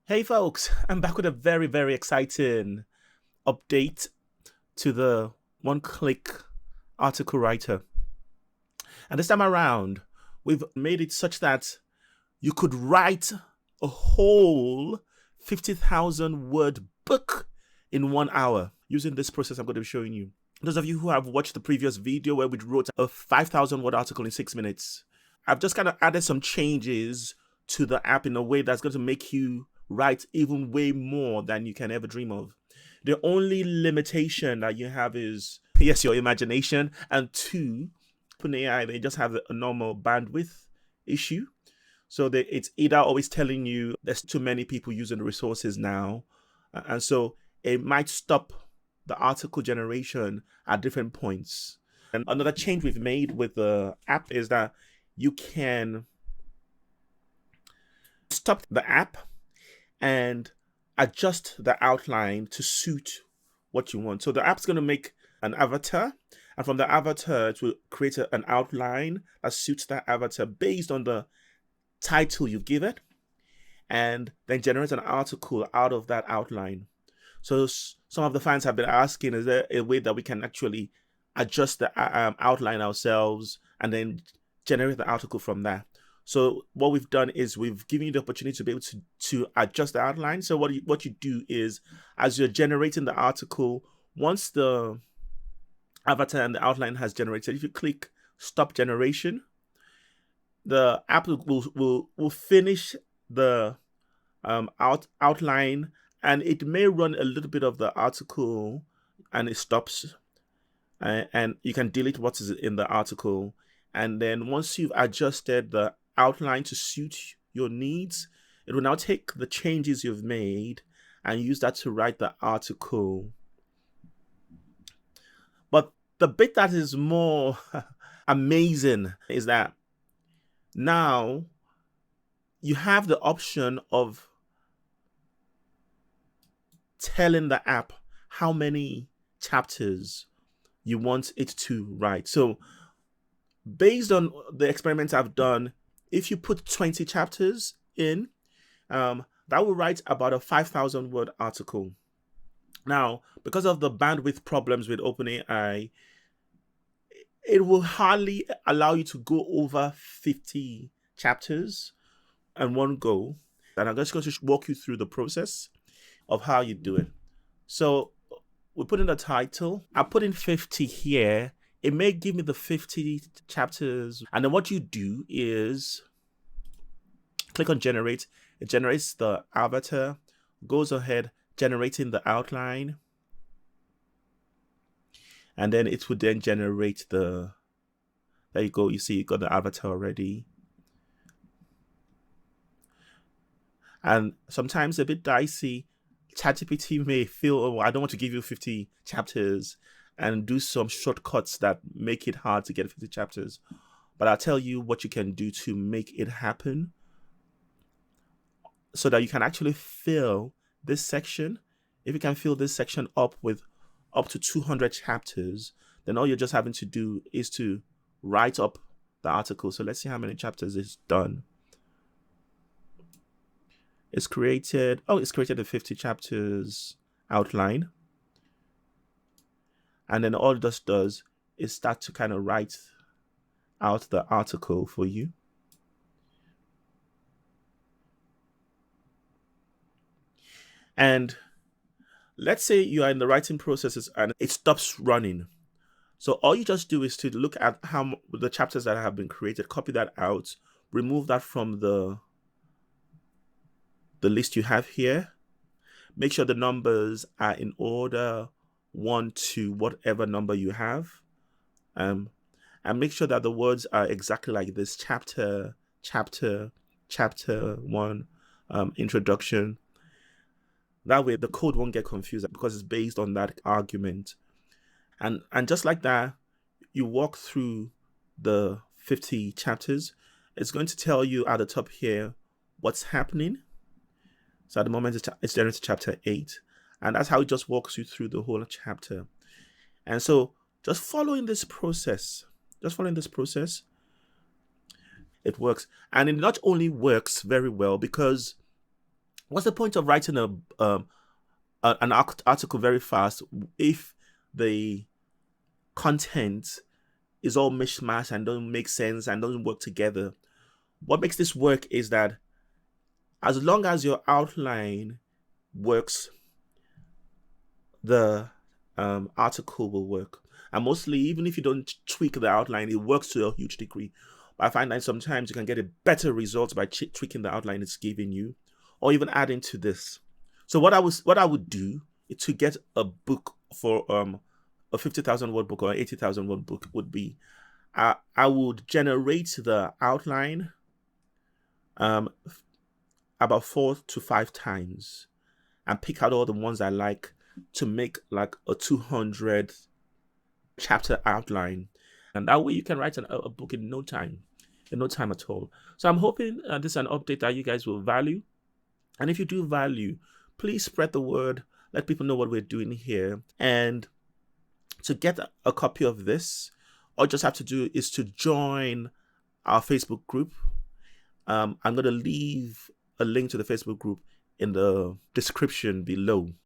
Hey folks, I'm back with a very exciting update to the one-click article writer. And this time around, we've made it such that you could write a whole 50,000 word book in 1 hour using this process I'm going to be showing you. Those of you who have watched the previous video where we wrote a 5,000 word article in 6 minutes, I've just kind of added some changes to the app in a way that's going to make you write even way more than you can ever dream of. The only limitation that you have is, yes, your imagination, and two, openai, they just have a normal bandwidth issue. So it's either always telling you there's too many people using the resources now, and so it might stop the article generation at different points. And another change we've made with the app is that you can stop the app and adjust the outline to suit what you want. So the app's going to make an avatar, and from the avatar it will create an outline that suits that avatar based on the title you give it, and then generate an article out of that outline. So some of the fans have been asking, is there a way that we can actually adjust the outline ourselves and then generate the article from that? So what we've done is we've given you the opportunity to be able to adjust the outline. So what you do is, as you're generating the article, once the avatar and the outline has generated, if you click stop generation, the app will finish the outline, and it may run a little bit of the article and it stops, and you can delete what is in the article. And then once you've adjusted the outline to suit your needs, it will now take the changes you've made and use that to write the article. But the bit that is more amazing is that now you have the option of telling the app how many chapters you want it to write. So based on the experiments I've done, if you put 20 chapters in, that will write about a 5,000 word article. Now, because of the bandwidth problems with OpenAI, it will hardly allow you to go over 50 chapters in one go. And I'm just going to walk you through the process of how you do it. So we put in the title. I put in 50 here. It may give me the 50 chapters. And then what you do is click on generate. It generates the avatar, goes ahead generating the outline. And then it would then generate there you go. You see, you got the avatar already. And sometimes a bit dicey. ChatGPT may feel, oh, I don't want to give you 50 chapters, and do some shortcuts that make it hard to get 50 chapters. But I'll tell you what you can do to make it happen so that you can actually fill this section. If you can fill this section up with up to 200 chapters, then all you're just having to do is to write up the article. So let's see how many chapters is done. It's created a 50 chapters outline. And then all it just does is start to kind of write out the article for you. And let's say you are in the writing processes and it stops running. So all you just do is to look at how the chapters that have been created, copy that out, remove that from the list you have here. Make sure the numbers are in order 1 to whatever number you have, and make sure that the words are exactly like this: chapter 1, introduction. That way the code won't get confused because it's based on that argument. And just like that, you walk through the 50 chapters. It's going to tell you at the top here what's happening. So at the moment it's generated chapter 8, and that's how it just walks you through the whole chapter. And so just following this process, it works. And it not only works very well because What's the point of writing an article very fast if the content is all mishmash and doesn't make sense and doesn't work together? What makes this work is that as long as your outline works, the article will work. And mostly, even if you don't tweak the outline, it works to a huge degree. But I find that sometimes you can get a better result by tweaking the outline it's giving you, or even adding to this. So what I would do to get a book for a 50,000 word book or 80,000 word book would be I would generate the outline about 4 to 5 times and pick out all the ones I like to make like a 200 chapter outline. And that way you can write a book in no time at all. So I'm hoping this is an update that you guys will value. And if you do value, please spread the word, let people know what we're doing here. And to get a copy of this, all you just have to do is to join our Facebook group. I'm going to leave a link to the Facebook group in the description below.